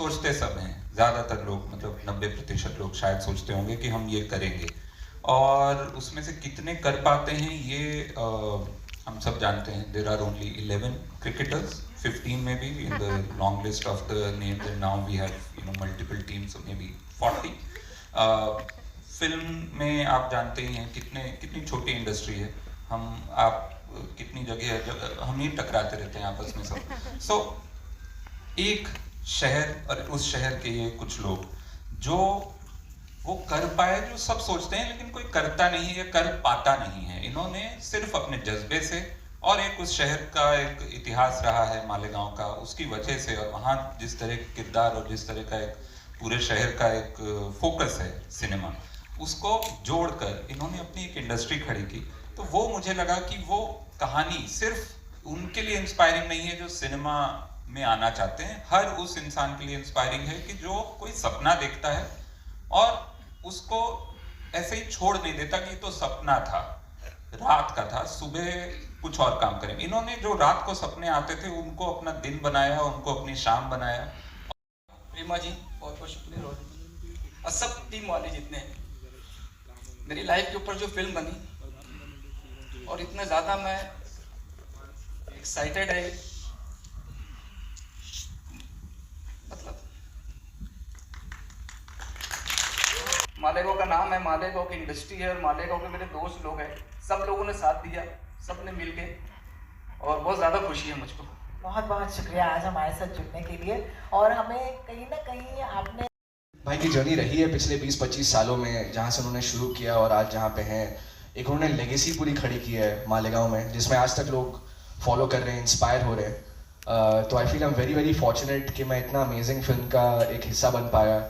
सोचते सब हैं, ज़्यादातर लोग, मतलब 90% लोग शायद सोचते होंगे कि हम ये करेंगे, और उसमें से कितने कर पाते हैं ये हम सब जानते हैं. देर आर ओनली 11 क्रिकेटर्स, 15 में भी in the long list of the names, and now we have multiple teams, may be 40. Film में आप जानते ही हैं कितनी छोटी इंडस्ट्री है. हम आप कितनी जगह है हम ही टकराते रहते हैं आपस में सब. सो एक शहर और उस शहर के ये कुछ लोग जो वो कर पाए जो सब सोचते हैं, लेकिन कोई करता नहीं है या कर पाता नहीं है. इन्होंने सिर्फ अपने जज्बे से, और एक उस शहर का एक इतिहास रहा है मालेगांव का, उसकी वजह से, और वहाँ जिस तरह के किरदार और जिस तरह का एक पूरे शहर का एक फोकस है सिनेमा, उसको जोड़कर इन्होंने अपनी एक इंडस्ट्री खड़ी की. तो वो मुझे लगा कि वो कहानी सिर्फ उनके लिए इंस्पायरिंग नहीं है जो सिनेमा में आना चाहते हैं. हर उस इंसान के लिए इंस्पायरिंग है कि जो कोई सपना देखता है और उसको ऐसे ही छोड़ नहीं देता कि तो सपना था, रात का था, सुबह कुछ और काम करें. इन्होंने जो रात को सपने आते थे उनको अपना दिन बनाया, उनको अपनी शाम बनाया. रीमा जी बहुत बहुत शुक्रिया, और सब टीम वाले जितने हैं. मेरी लाइफ के ऊपर जो फिल्म बनी, और इतना ज़्यादा मैं एक्साइटेड है, मतलब मालेगांव का नाम है, मालेगांव की इंडस्ट्री है, और मालेगांव के मेरे दोस्त लोग हैं, सब लोगों ने साथ दिया, सब ने मिल के, और बहुत ज़्यादा खुशी है मुझको. बहुत बहुत शुक्रिया आज हमारे साथ जुड़ने के लिए. और हमें कहीं ना कहीं आपने भाई की जर्नी रही है पिछले 20-25 सालों में, जहाँ से उन्होंने शुरू किया और आज जहाँ पे हैं. एक उन्होंने लेगेसी पूरी खड़ी की है मालेगांव में, जिसमें आज तक लोग फॉलो कर रहे हैं, इंस्पायर हो रहे हैं. तो I feel I am very very fortunate कि मैं इतना अमेजिंग फिल्म का एक हिस्सा बन पाया.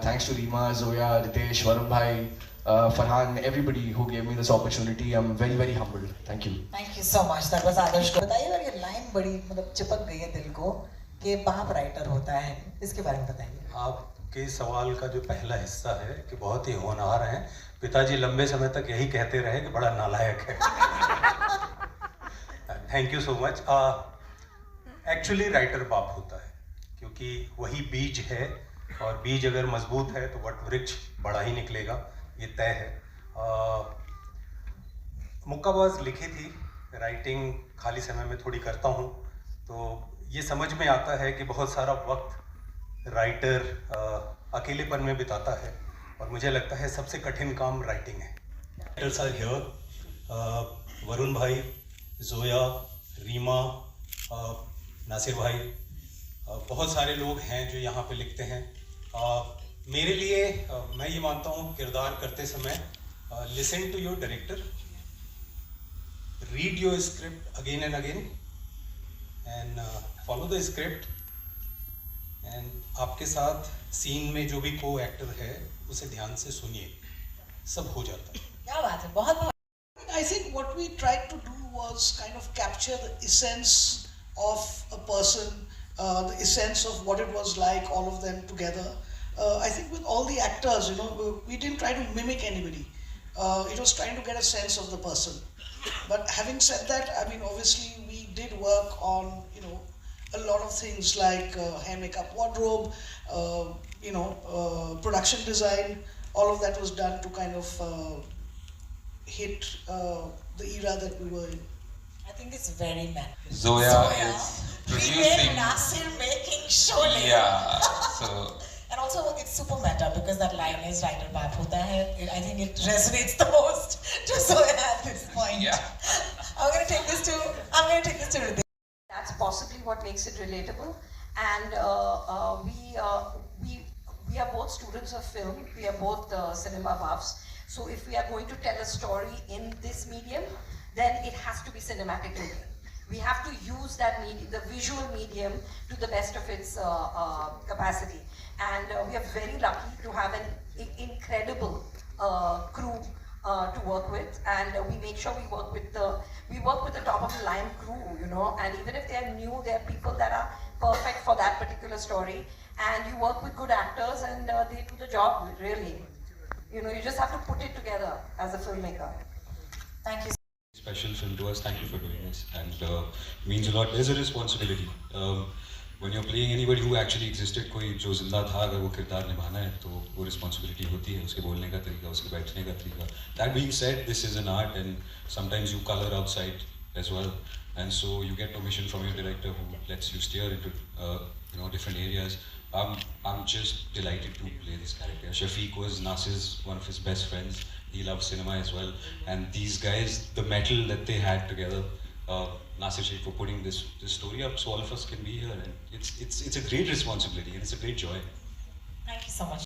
थैंक्स टू रीमा, जोया, रितेश, वरुण भाई, Farhan, everybody who gave me this opportunity. I'm very very humbled. Thank you. Thank you so much. That was Adarsh को बताइए. और ये लाइन बड़ी मतलब चिपक गई है दिल को कि बाप राइटर होता है, इसके बारे में बताइए. आपके सवाल का जो पहला हिस्सा है कि बहुत ही होनहार हैं, पिताजी लंबे समय तक यही कहते रहे कि बड़ा नालायक है. Thank you so much. Actually writer बाप होता है, क्योंकि वही बीज है, और बीज अगर मजबूत है तो वट वृक्ष बड़ा ही निकलेगा, ये तय है. मुक्काबाज लिखी थी, राइटिंग खाली समय में थोड़ी करता हूँ, तो ये समझ में आता है कि बहुत सारा वक्त राइटर अकेलेपन में बिताता है, और मुझे लगता है सबसे कठिन काम राइटिंग है. राइटर्स आर हियर, वरुण भाई, जोया, रीमा, नासिर भाई, बहुत सारे लोग हैं जो यहाँ पे लिखते हैं. मेरे लिए मैं ये मानता हूँ किरदार करते समय listen to your director, read your script again and again, and follow the script, and आपके साथ सीन में जो भी को एक्टर है उसे ध्यान से सुनिए, सब हो जाता है. क्या बात है, बहुत बहुत. I think what we tried to do was kind of capture the essence of a person, the essence of what it was like, all of them together. I think with all the actors, we didn't try to mimic anybody. It was trying to get a sense of the person. But having said that, I mean, obviously we did work on, a lot of things like hair, makeup, wardrobe, production design. All of that was done to kind of hit the era that we were in. I think it's very man. Zoya is we made producing. Nasir making Sholay. Yeah. So And also it's super meta because that line is writer baap hota hai. I think it resonates the most to Zoya at this point. yeah. I'm gonna take this to Ritik. That's possibly what makes it relatable. And we are both students of film. We are both cinema buffs. So if we are going to tell a story in this medium, then it has to be cinematic medium. We have to use that medium, the visual medium, to the best of its capacity. And we are very lucky to have an incredible crew to work with, and we make sure we work with the top of the line crew, and even if they are new, they are people that are perfect for that particular story, and you work with good actors and they do the job really. You just have to put it together as a filmmaker. Thank you. Special film to us. Thank you for doing this, and means a lot. There's a responsibility. when you're playing anybody who actually existed, कोई जो जिंदा था, अगर वो किरदार निभाना है तो वो रिस्पॉन्सिबिलिटी होती है, उसके बोलने का तरीका, उसके बैठने का तरीका. That being said, this is an art and sometimes you color outside as well, and so you get permission from your director who lets you steer into different areas. I'm just delighted to play this character. Shafiq was Nasir's one of his best friends. He loves cinema as well, and these guys, the metal that they had together, Nasir Sheikh for putting this story up so all of us can be here, and it's a great responsibility and it's a great joy. Thank you so much.